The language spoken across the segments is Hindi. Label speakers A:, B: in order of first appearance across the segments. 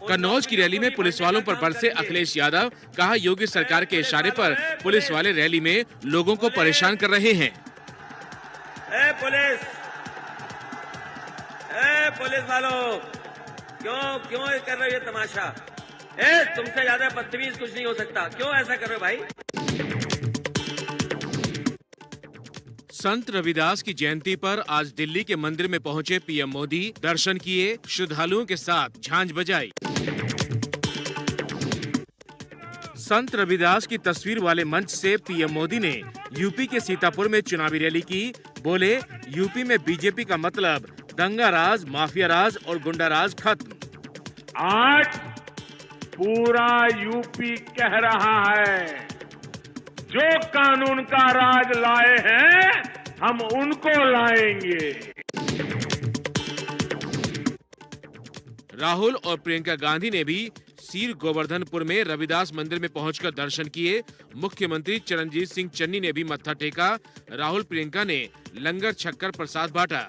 A: कन्नौज की रैली में पुलिस वालों पर बरसे अखिलेश यादव, कहा योगी सरकार के इशारे पर पुलिस वाले रैली में लोगों को परेशान कर रहे हैं।
B: पुलिस वालों, क्यों कर रहे हो ये तमाशा? तुमसे ज्यादा बदतमीज कुछ नहीं हो सकता, क्यों ऐसा कर रहे हो भाई?
A: संत रविदास की जयंती पर आज दिल्ली के मंदिर में पहुंचे पीएम मोदी, दर्शन किए, श्रद्धालुओं के साथ झांझ बजाई। संत रविदास की तस्वीर वाले मंच से पीएम मोदी ने यूपी के सीतापुर में चुनावी रैली की। बोले, यूपी में बीजेपी का मतलब दंगा राज, माफिया राज और गुंडा राज खत्म।
C: आज पूरा यूपी कह रहा है, जो कानून का राज लाए हैं हम उनको लाएंगे।
A: राहुल और प्रियंका गांधी ने भी सीर गोवर्धनपुर में रविदास मंदिर में पहुंचकर दर्शन किए। मुख्यमंत्री चरणजीत सिंह चन्नी ने भी मत्था टेका। राहुल प्रियंका ने लंगर छक्कर प्रसाद बांटा।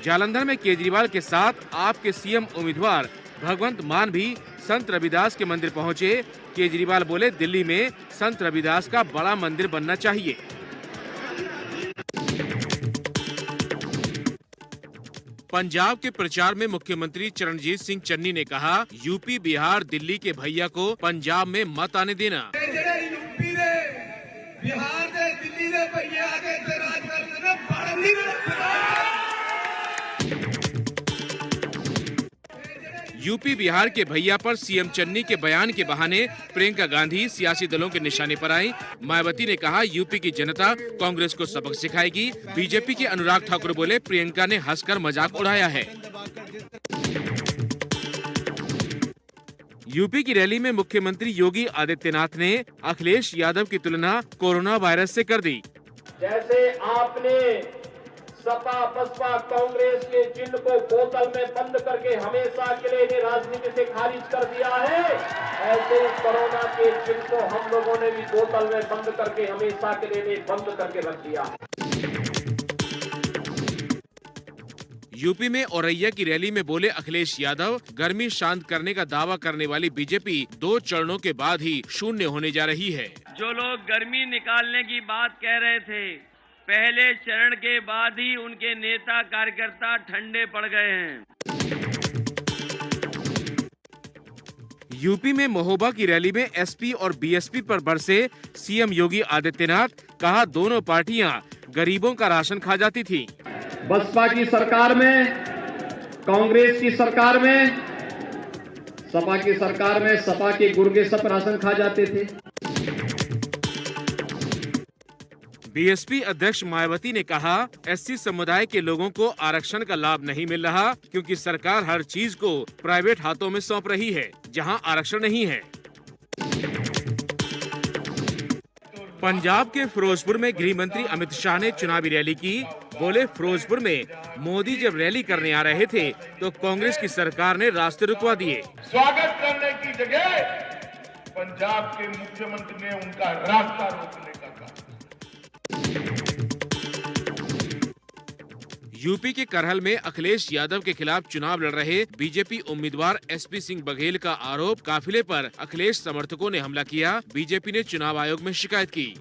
A: जालंधर में केजरीवाल के साथ आपके सीएम उम्मीदवार भगवंत मान भी संत रविदास के मंदिर पहुंचे। केजरीवाल बोले, दिल्ली में संत रविदास का बड़ा मंदिर बनना चाहिए। पंजाब के प्रचार में मुख्यमंत्री चरणजीत सिंह चन्नी ने कहा, यूपी, बिहार, दिल्ली के भैया को पंजाब में मत आने देना।
D: यूपी ने, बिहार ने, दिल्ली ने भैया आगे राज करने
A: यूपी बिहार के भैया पर सीएम चन्नी के बयान के बहाने प्रियंका गांधी सियासी दलों के निशाने पर आई। मायावती ने कहा, यूपी की जनता कांग्रेस को सबक सिखाएगी। बीजेपी के अनुराग ठाकुर बोले, प्रियंका ने हंसकर मजाक उड़ाया है। यूपी की रैली में मुख्यमंत्री योगी आदित्यनाथ ने अखिलेश यादव की तुलना कोरोना वायरस से कर दी।
E: जैसे आपने सपा, बसपा, कांग्रेस के चिन्ह को बोतल में बंद करके हमेशा के लिए राजनीति से खारिज कर दिया है, ऐसे कोरोना के चिन्ह को हम लोगों ने भी बोतल में बंद करके हमेशा के लिए बंद करके रख दिया है।
A: यूपी में औरैया की रैली में बोले अखिलेश यादव, गर्मी शांत करने का दावा करने वाली बीजेपी 2 चरणों के बाद ही शून्य होने जा रही है।
B: जो लोग गर्मी निकालने की बात कह रहे थे, पहले चरण के बाद ही उनके नेता कार्यकर्ता ठंडे पड़ गए हैं।
A: यूपी में महोबा की रैली में एसपी और बीएसपी पर बरसे सीएम योगी आदित्यनाथ, कहा दोनों पार्टियां गरीबों का राशन खा जाती थी।
E: बसपा की सरकार में, कांग्रेस की सरकार में, सपा की सरकार में सपा के गुर्गे सब राशन खा जाते थे।
A: बीएसपी अध्यक्ष मायावती ने कहा, एससी समुदाय के लोगों को आरक्षण का लाभ नहीं मिल रहा क्योंकि सरकार हर चीज को प्राइवेट हाथों में सौंप रही है जहां आरक्षण नहीं है। पंजाब के फिरोजपुर में गृह मंत्री अमित शाह ने चुनावी रैली की। बोले, फिरोजपुर में मोदी जब रैली करने आ रहे थे तो कांग्रेस की सरकार ने रास्ते रुकवा दिए।
C: स्वागत करने की जगह पंजाब के मुख्यमंत्री ने उनका रास्ता रोकने का कहा।
A: यूपी के करहल में अखिलेश यादव के खिलाफ चुनाव लड़ रहे बीजेपी उम्मीदवार एसपी सिंह बघेल का आरोप, काफिले पर अखिलेश समर्थकों ने हमला किया। बीजेपी ने चुनाव आयोग में शिकायत की।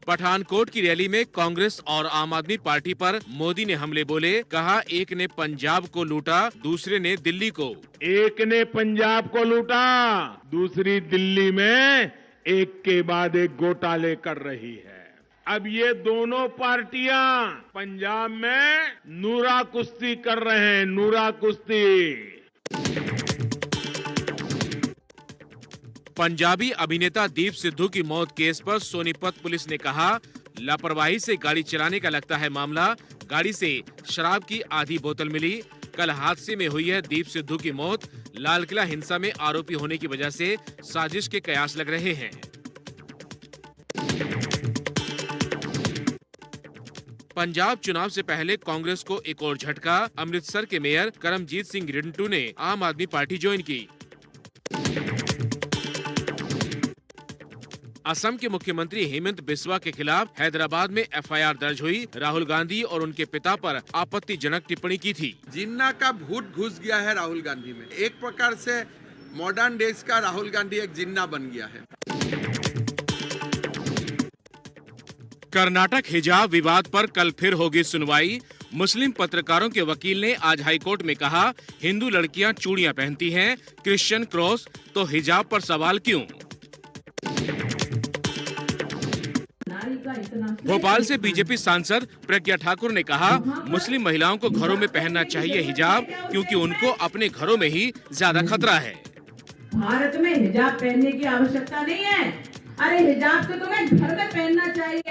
A: पठानकोट की रैली में कांग्रेस और आम आदमी पार्टी पर मोदी ने हमले बोले, कहा एक ने पंजाब को लूटा, दूसरे ने दिल्ली को।
C: एक ने पंजाब को लूटा, दूसरी दिल्ली में एक के बाद एक घोटाले कर रही है। अब ये दोनों पार्टियां पंजाब में नूरा कुश्ती कर रहे हैं, नूरा कुश्ती।
A: पंजाबी अभिनेता दीप सिद्धू की मौत केस पर सोनीपत पुलिस ने कहा, लापरवाही से गाड़ी चलाने का लगता है मामला। गाड़ी से शराब की आधी बोतल मिली। कल हादसे में हुई है दीप सिद्धू की मौत। लाल किला हिंसा में आरोपी होने की वजह से साजिश के कयास लग रहे हैं। पंजाब चुनाव से पहले कांग्रेस को एक और झटका। अमृतसर के मेयर करमजीत सिंह रिंटू ने आम आदमी पार्टी ज्वाइन की। असम के मुख्यमंत्री हेमंत बिस्वा के खिलाफ हैदराबाद में एफआईआर दर्ज हुई। राहुल गांधी और उनके पिता पर आपत्तिजनक टिप्पणी की थी।
F: जिन्ना का भूत घुस गया है राहुल गांधी में। एक प्रकार से मॉडर्न डेज का राहुल गांधी एक जिन्ना बन गया है।
A: कर्नाटक हिजाब विवाद पर कल फिर होगी सुनवाई। मुस्लिम पत्रकारों के वकील ने आज हाईकोर्ट में कहा, हिंदू लड़कियां चूड़ियां पहनती हैं, क्रिश्चियन क्रॉस, तो हिजाब पर सवाल क्यों? भोपाल से बीजेपी सांसद प्रज्ञा ठाकुर ने कहा, मुस्लिम महिलाओं को घरों में पहनना चाहिए हिजाब, क्योंकि उनको अपने घरों में ही ज्यादा खतरा है।
G: भारत में हिजाब पहनने की आवश्यकता नहीं है। अरे हिजाब तो तुम्हें घर में पहनना चाहिए।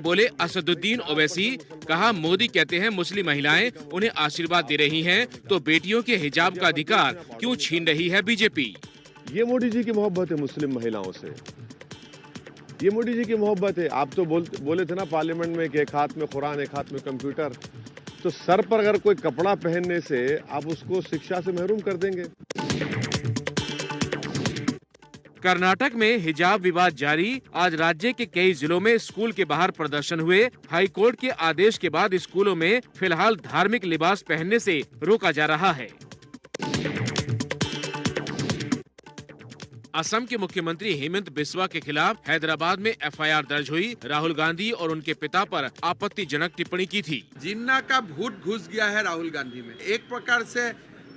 A: बोले असदुद्दीन ओवैसी, कहा मोदी कहते हैं मुस्लिम महिलाएं उन्हें आशीर्वाद दे रही हैं, तो बेटियों के हिजाब का अधिकार क्यों छीन रही है बीजेपी?
H: ये मोदी जी की मोहब्बत है मुस्लिम महिलाओं से, ये मोदी जी की मोहब्बत है। आप तो बोले थे ना पार्लियामेंट में कि एक हाथ में कुरान एक हाथ में कंप्यूटर, तो सर पर अगर कोई कपड़ा पहनने से आप उसको शिक्षा से महरूम कर देंगे।
A: कर्नाटक में हिजाब विवाद जारी। आज राज्य के कई जिलों में स्कूल के बाहर प्रदर्शन हुए। हाईकोर्ट के आदेश के बाद स्कूलों में फिलहाल धार्मिक लिबास पहनने से रोका जा रहा है। असम के मुख्यमंत्री हेमंत बिस्वा के खिलाफ हैदराबाद में एफआईआर दर्ज हुई। राहुल गांधी और उनके पिता पर आपत्तिजनक टिप्पणी की थी।
F: जिन्ना का भूत घुस गया है राहुल गांधी में। एक प्रकार से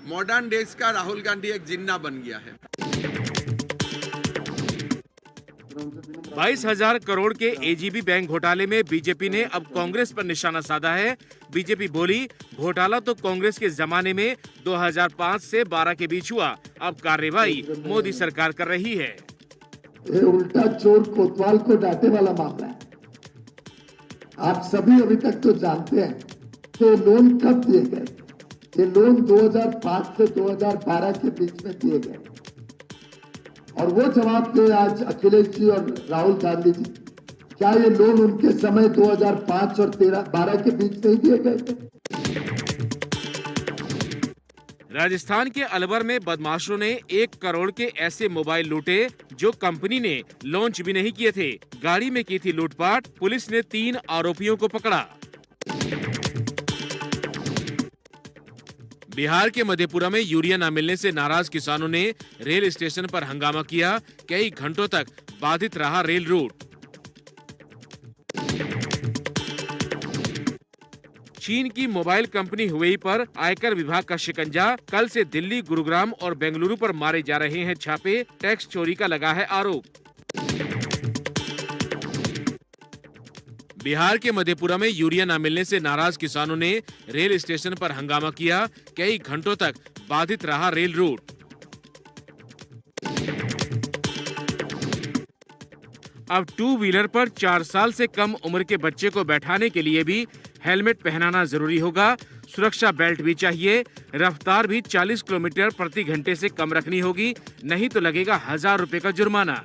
F: मॉडर्न डेज का राहुल गांधी एक जिन्ना बन गया है।
A: 22,000 करोड़ के एजीबी बैंक घोटाले में बीजेपी ने अब कांग्रेस पर निशाना साधा है। बीजेपी बोली, घोटाला तो कांग्रेस के जमाने में 2005 से 12 के बीच हुआ, अब कार्रवाई मोदी सरकार कर रही है।
I: ये उल्टा चोर कोतवाल को डांटे वाला मामला है। आप सभी अभी तक तो जानते हैं कि लोन कब दिए गए। ये लोन 2005 से 2012 के बीच में दिए गए, और वो जवाब दे आज अखिलेश जी और राहुल गांधी जी, क्या ये लोन उनके समय 2005 और 12 के बीच नहीं दिए गए थे?
A: राजस्थान के अलवर में बदमाशों ने 1 करोड़ के ऐसे मोबाइल लूटे जो कंपनी ने लॉन्च भी नहीं किए थे। गाड़ी में की थी लूटपाट। पुलिस ने 3 आरोपियों को पकड़ा। बिहार के मधेपुरा में यूरिया न मिलने से नाराज किसानों ने रेल स्टेशन पर हंगामा किया। कई घंटों तक बाधित रहा रेल रूट। चीन की मोबाइल कंपनी हुवेई पर आयकर विभाग का शिकंजा। कल से दिल्ली, गुरुग्राम और बेंगलुरु पर मारे जा रहे हैं छापे। टैक्स चोरी का लगा है आरोप। बिहार के मधेपुरा में यूरिया न मिलने से नाराज किसानों ने रेल स्टेशन पर हंगामा किया। कई घंटों तक बाधित रहा रेल रूट। अब 2 व्हीलर पर 4 साल से कम उम्र के बच्चे को बैठाने के लिए भी हेलमेट पहनाना जरूरी होगा। सुरक्षा बेल्ट भी चाहिए। रफ्तार भी 40 किलोमीटर प्रति घंटे से कम रखनी होगी, नहीं तो लगेगा 1000 रुपए का जुर्माना।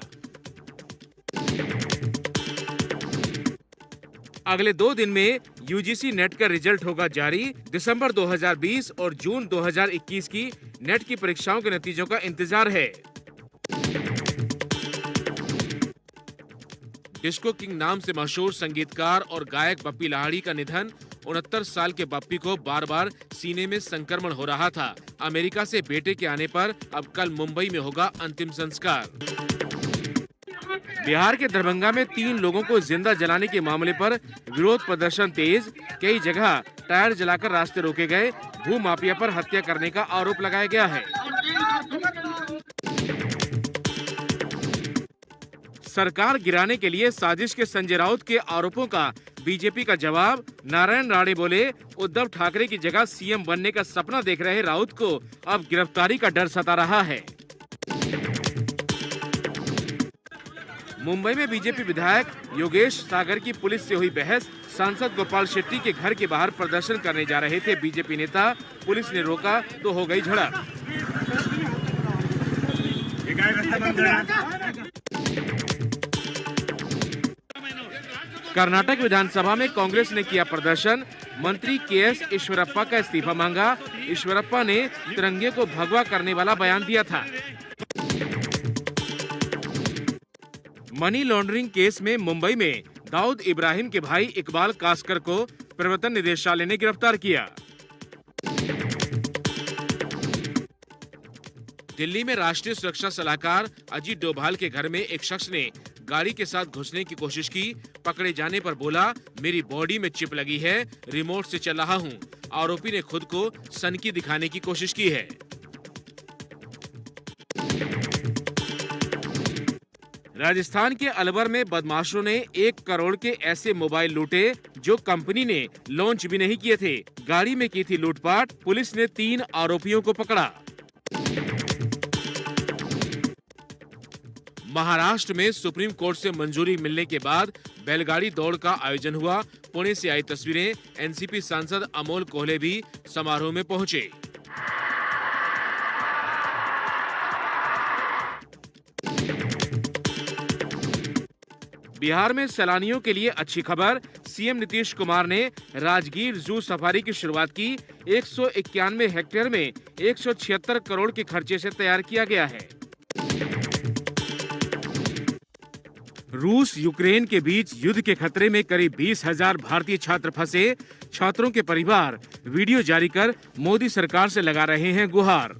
A: अगले 2 दिन में यूजीसी नेट का रिजल्ट होगा जारी। दिसंबर 2020 और जून 2021 की नेट की परीक्षाओं के नतीजों का इंतजार है। डिस्को किंग नाम से मशहूर संगीतकार और गायक बप्पी लाहिड़ी का निधन। 69 साल के बप्पी को बार बार सीने में संक्रमण हो रहा था। अमेरिका से बेटे के आने पर अब कल मुंबई में होगा अंतिम संस्कार। बिहार के दरभंगा में 3 लोगों को जिंदा जलाने के मामले पर विरोध प्रदर्शन तेज। कई जगह टायर जलाकर रास्ते रोके गए। भू माफिया पर हत्या करने का आरोप लगाया गया है। सरकार गिराने के लिए साजिश के संजय राउत के आरोपों का बीजेपी का जवाब। नारायण राणे बोले, उद्धव ठाकरे की जगह सीएम बनने का सपना देख रहे राउत को अब गिरफ्तारी का डर सता रहा है। मुंबई में बीजेपी विधायक योगेश सागर की पुलिस से हुई बहस। सांसद गोपाल शेट्टी के घर के बाहर प्रदर्शन करने जा रहे थे बीजेपी नेता। पुलिस ने रोका तो हो गई झड़प। कर्नाटक विधानसभा में कांग्रेस ने किया प्रदर्शन। मंत्री केएस ईश्वरप्पा का इस्तीफा मांगा। ईश्वरप्पा ने तिरंगे को भगवा करने वाला बयान दिया था। मनी लॉन्ड्रिंग केस में मुंबई में दाऊद इब्राहिम के भाई इकबाल कास्कर को प्रवर्तन निदेशालय ने गिरफ्तार किया। दिल्ली में राष्ट्रीय सुरक्षा सलाहकार अजीत डोभाल के घर में एक शख्स ने गाड़ी के साथ घुसने की कोशिश की। पकड़े जाने पर बोला, मेरी बॉडी में चिप लगी है, रिमोट से चल रहा हूं। आरोपी ने खुद को सनकी दिखाने की कोशिश की है। राजस्थान के अलवर में बदमाशों ने 1 करोड़ के ऐसे मोबाइल लूटे जो कंपनी ने लॉन्च भी नहीं किए थे। गाड़ी में की थी लूटपाट। पुलिस ने 3 आरोपियों को पकड़ा। महाराष्ट्र में सुप्रीम कोर्ट से मंजूरी मिलने के बाद बैलगाड़ी दौड़ का आयोजन हुआ। पुणे से आई तस्वीरें। एनसीपी सांसद अमोल कोहले भी समारोह में पहुंचे। बिहार में सैलानियों के लिए अच्छी खबर। सीएम नीतीश कुमार ने राजगीर जू सफारी की शुरुआत की। 191 हेक्टेयर में 176 करोड़ के खर्चे से तैयार किया गया है। रूस यूक्रेन के बीच युद्ध के खतरे में करीब 20,000 भारतीय छात्र फंसे। छात्रों के परिवार वीडियो जारी कर मोदी सरकार से लगा रहे हैं गुहार।